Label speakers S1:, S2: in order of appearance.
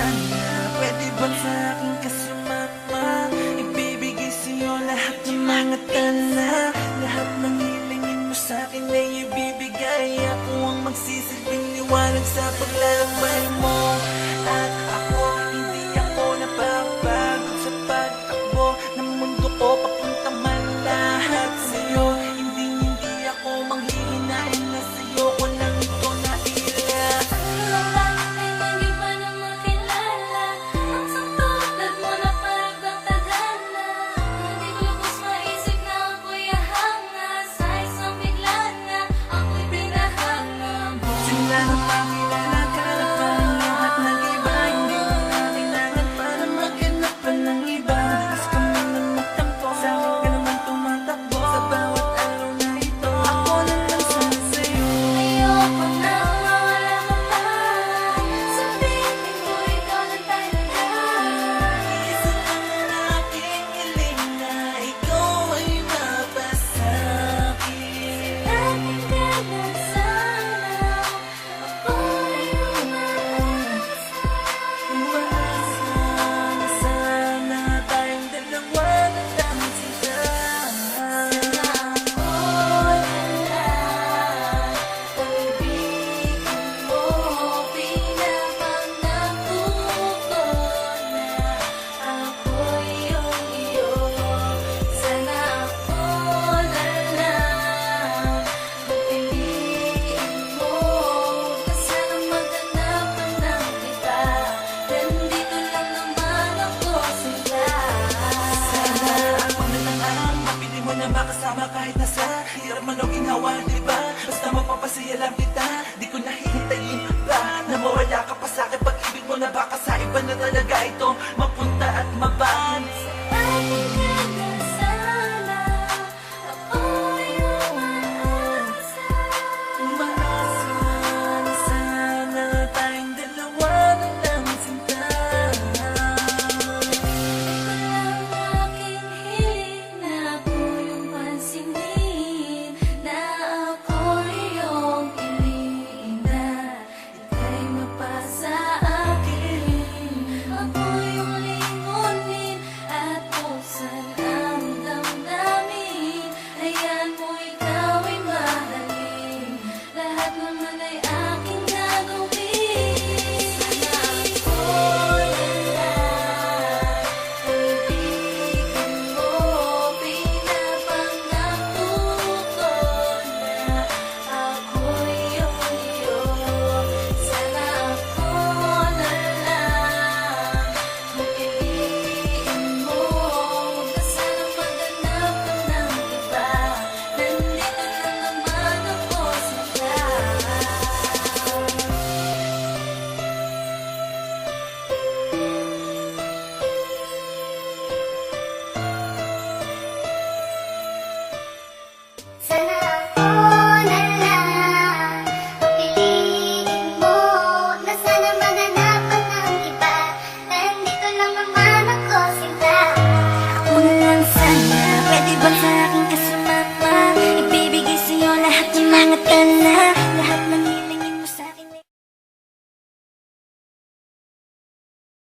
S1: sana pwede ba sa akin kasumama? Ibibigay sa'yo lahat ng mga tala, lahat ng hilingin mo sa'kin ay ibibigay. Ako ang magsisilbing liwanag sa paglalakbay mo. At ako, hindi ako napapagod sa pagtakbo ng mundo ko, papunta man lahat sa'yo. Hindi ako manghihinain na sa'yo ko lang ito naila. Makasama kahit nasa hirap man o ginawa, diba? Basta mapapasaya lang kita.